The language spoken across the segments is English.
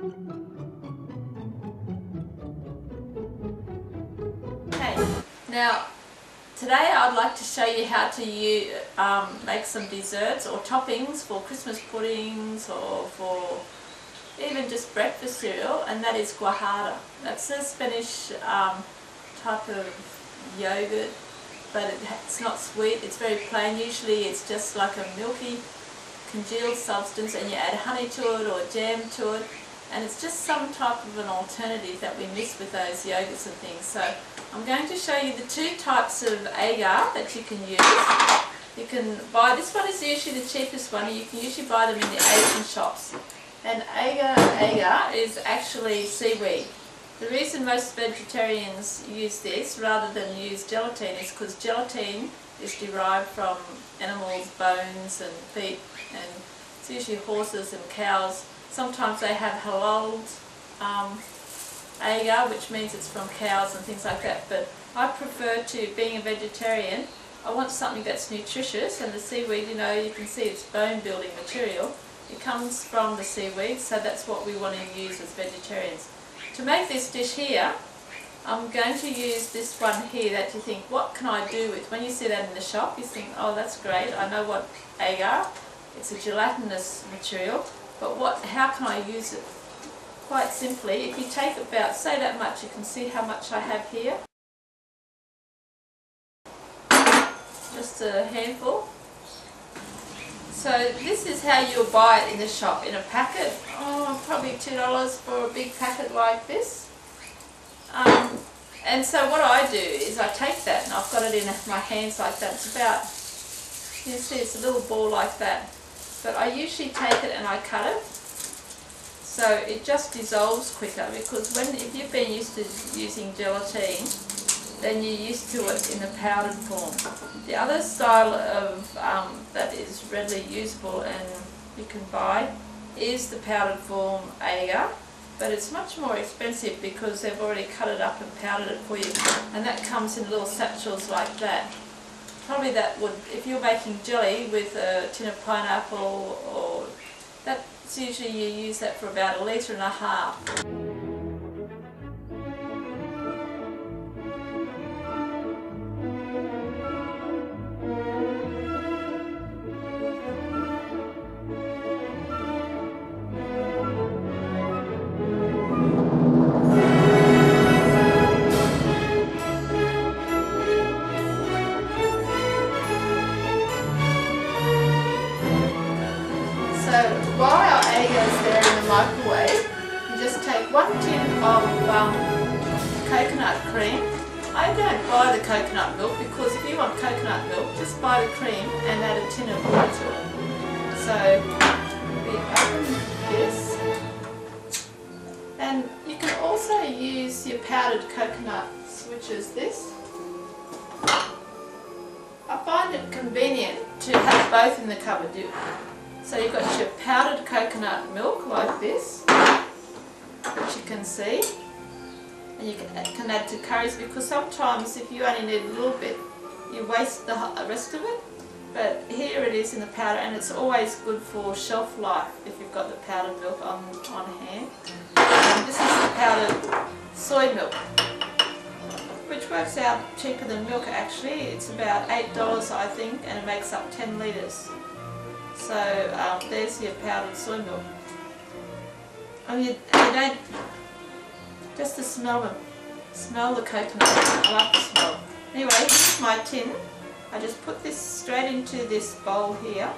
Okay, now today I'd like to show you how to make some desserts or toppings for Christmas puddings or for even just breakfast cereal, and that is Cuajada. That's a Spanish type of yogurt, but it's not sweet, it's very plain. Usually it's just like a milky congealed substance and you add honey to it or jam to it, and it's just some type of an alternative that we miss with those yogurts and things. So I'm going to show you the two types of agar that you can use. You can buy, this one is usually the cheapest one, you can usually buy them in the Asian shops. And agar is actually seaweed. The reason most vegetarians use this rather than use gelatin is because gelatin is derived from animals' bones and feet, and it's usually horses and cows. Sometimes they have halal agar, which means it's from cows and things like that, but I prefer to, being a vegetarian, I want something that's nutritious, and the seaweed, you know, you can see it's bone building material. It comes from the seaweed, so that's what we want to use as vegetarians. To make this dish here, I'm going to use this one here that you think, what can I do with? When you see that in the shop, you think, oh, that's great, I know what agar, it's a gelatinous material, but how can I use it? Quite simply, if you take about, say that much, you can see how much I have here. Just a handful. So this is how you'll buy it in the shop, in a packet. Oh, probably $2 for a big packet like this. And so what I do is I take that, and I've got it in my hands like that. It's about, you see it's a little ball like that. But I usually take it and I cut it. So it just dissolves quicker, because if you've been used to using gelatin, then you're used to it in the powdered form. The other style of that is readily usable and you can buy is the powdered form agar, but it's much more expensive because they've already cut it up and powdered it for you, and that comes in little satchels like that. Probably that would, if you're making jelly with a tin of pineapple, or that's usually you use that for about 1.5 litres. So while our agar is there in the microwave, you just take 1 tin of coconut cream. I don't buy the coconut milk, because if you want coconut milk, just buy the cream and add a tin of water to it. So we open this, and you can also use your powdered coconuts, which is this. I find it convenient to have both in the cupboard. So you've got your powdered coconut milk like this, which you can see, and you can add to curries, because sometimes if you only need a little bit, you waste the rest of it. But here it is in the powder, and it's always good for shelf life if you've got the powdered milk on hand. And this is the powdered soy milk, which works out cheaper than milk actually. It's about $8 I think, and it makes up 10 litres. So there's your powdered soy milk. Oh, you don't, just to smell the coconut. I like the smell. Anyway, this is my tin. I just put this straight into this bowl here.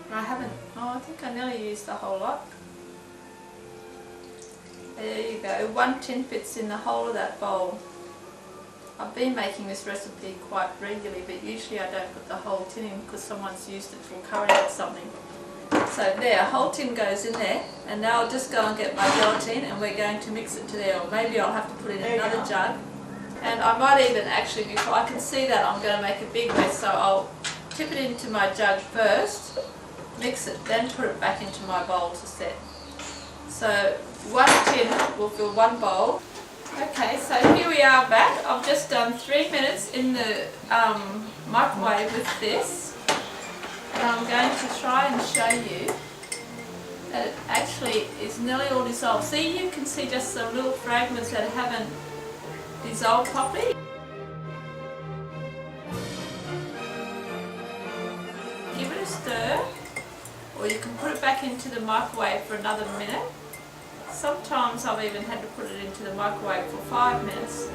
And I think I nearly used the whole lot. There you go, 1 tin fits in the whole of that bowl. I've been making this recipe quite regularly, but usually I don't put the whole tin in because someone's used it for curry or something. So there, a whole tin goes in there, and now I'll just go and get my gelatin and we're going to mix it to there, or maybe I'll have to put it in another jug. And I might even actually, before I can see that I'm going to make a big mess, so I'll tip it into my jug first, mix it, then put it back into my bowl to set. So 1 tin will fill 1 bowl. Okay, so here we are back. I've just done 3 minutes in the microwave with this, and I'm going to try and show you. that it actually is nearly all dissolved. See, you can see just some little fragments that haven't dissolved properly. Give it a stir, or you can put it back into the microwave for another minute. Sometimes I've even had to put it into the microwave for 5 minutes.